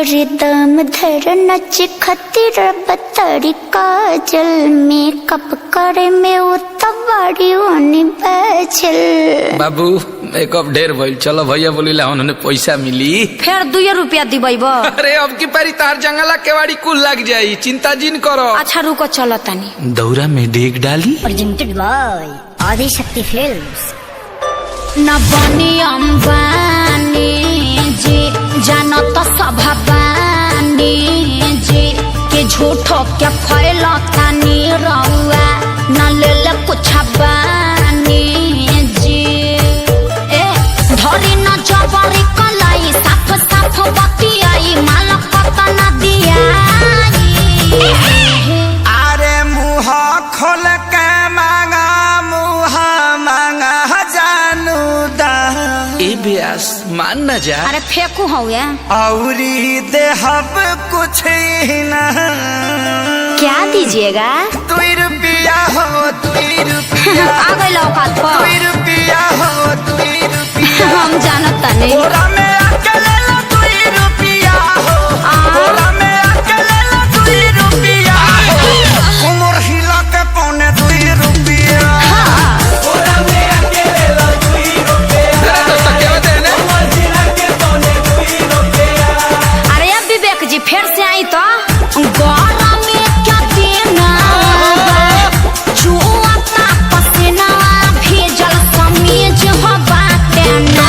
गोरी दम धर नच खतिर बतरी काजल मेकअप करे में उतवाड़ी होनी बैचल। बाबू मेकअप ढेर भइल, चलो भैया बोलिला उन्होंने पैसा मिली फिर 2 रुपया दिबैब। अरे अब की पारी तार जंगला केवाड़ी कुल लग जाई, चिंता जिन करो। अच्छा रुको चलो तनी दौरा में डेग डाली। Presented by Adishakti films. न बनी अंबानी जी जानो तो सभाबानी जी के झूठो क्या फैलता नी रहुआ न ले ले कुछ बानी जी। ए धरी न जबरी कलाई साफ साफ बतियाई माल पता न दिया। अरे मुँह खोल के मांगा मुँह मांगा जानू दा। ए ब्यास मान न जा। अरे फेंकू हो गया औरी देहब कुछ ही न। क्या दीजिएगा? 2 रुपया हो 2 रुपया। आ गई औकात पर। 2 रुपया हो 2 रुपया। हम जानता नहीं। बोरा में आके ले लो 2 रुपया हो। बोरा में आके ले लो 2 रुपया हो। उमर हिला के पौने 2 रुपया। बोरा में आके ले लो 2 रुपया। उमर हिला के पौने 2 रुपया। अरे अब विवेक जी फिर से आई तो गौरा में क्या देना जुआता पसीना भेजल समीज हो बाटे ना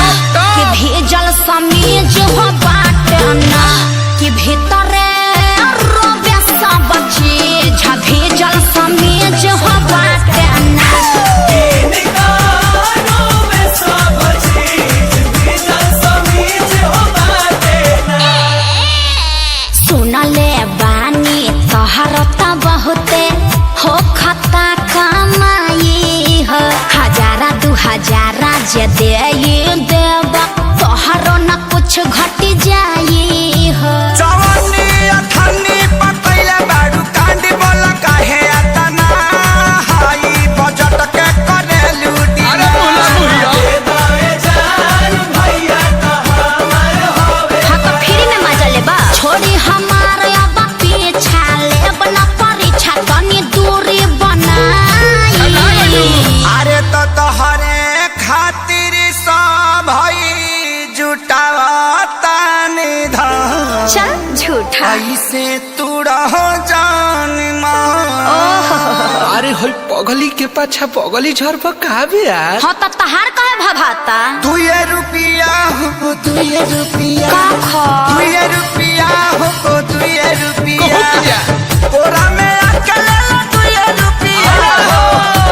कि भेजल समीज हो बाटे ना कि भीतरे रोबे सब चीज भेजल समीज हो बाटे ना। सुनले बानी तोहरता बहुते हो खता कमाई हो 1000 2000 जे दे देब तोहरो न कुछ घट जाई हो। जवानी अथनी पतैले बाडू कांडी बोला काहे अतना हाई बजट के करे लूटी। अरे बोला भैया दावे जान भैया तो हमार होवे। हाँ तो फ्री में मजा लेबा छोड़ी हमारे अब पीछा लेब न परीक्षा तनी दूरी बनाई। अरे तो तोहरे खातिर सब भई जुटावता निधन। चल झूठा। ऐसे तू रहो जान मान। अरे होई पगली के पाछा पगली झर पर का ब्यास। हाँ तो तहार कहे भभाता 2 रुपया हो 2 रुपया। का खा 2 रुपया हो 2 रुपया। बहुत जा। बोरा में आके ले लो 2 रुपया हो।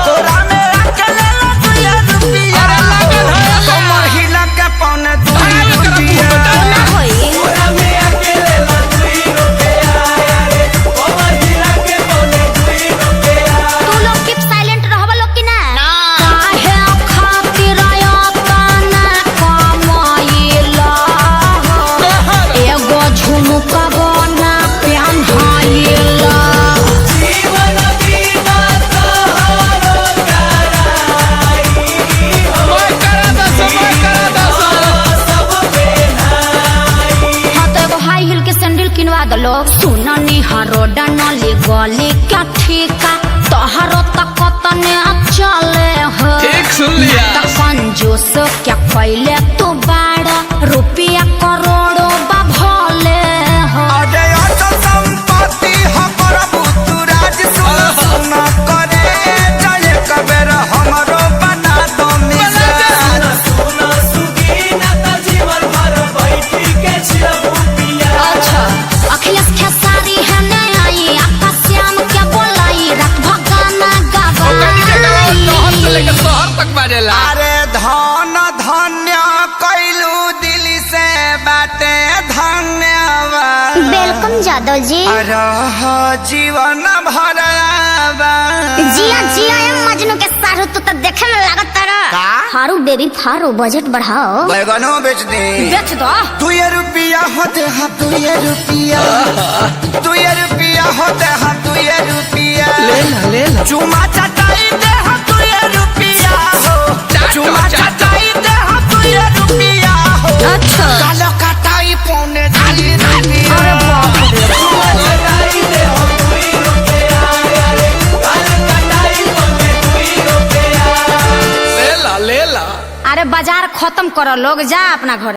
बोरा में आके ले लो 2 रुपया। अरे लागल है। कमर हिला के पौने 2 रुपया। ना होई। बोरा में आके ले लो 2 रुपया। कमर हिला के पौने 2 रुपया। तू लोग कीप साइलेंट रहबा लोग की ना काहे खातिर अपना कमाइला एगो झुमका बना पेन्हाइला। जीवन बीमा तोहरो कराई हो। मैं करा दस सब बेनाई। हाँ तो एगो हाई हिल के सैंडल किनवा दलो। सुननी हरोडा नली गली क्या ठीका तोहरो तक तने चले हो। ठीक सुन लिया। ना तो कंजूस क्या कैले तू बाड़ा रुपया करोड़ों बा भले हो। अरे अचल संपत्ति हो प्रभु तू राज सुन करे जय कबेर हमरो बना दो मिजान। सुन सुगीना त जीवन भर बैठी के छिरबू पिया। अच्छा अखिलेश खेसारी है ने आई आपका श्याम क्या बोलाई रात भगाना शहर से लेकर गवाई। शहर तक बाजेला। अरे धन धन्य कैलू दिल से बाटे धन्यवाद। वेलकम जादव जी। रह जीवन भर जिया जिया एम मजनू के सारू तू तो देखे में लागत तारा। का? फारू बेबी फारू बजट बढ़ाओ। बैगनो बेच दे। बेच दो 2 रुपया होते हैं 2 रुपया। 2 रुपया होते हैं 2 रुपया। ले ला चुमा चटाई दे हम 2 रुपया हो। चुमा चटाई दे हम 2 रुपया हो। अच्छा कालो कटाई पौने 2 रुपया। अरे बाजार खत्म करो लोग, जा अपना घर।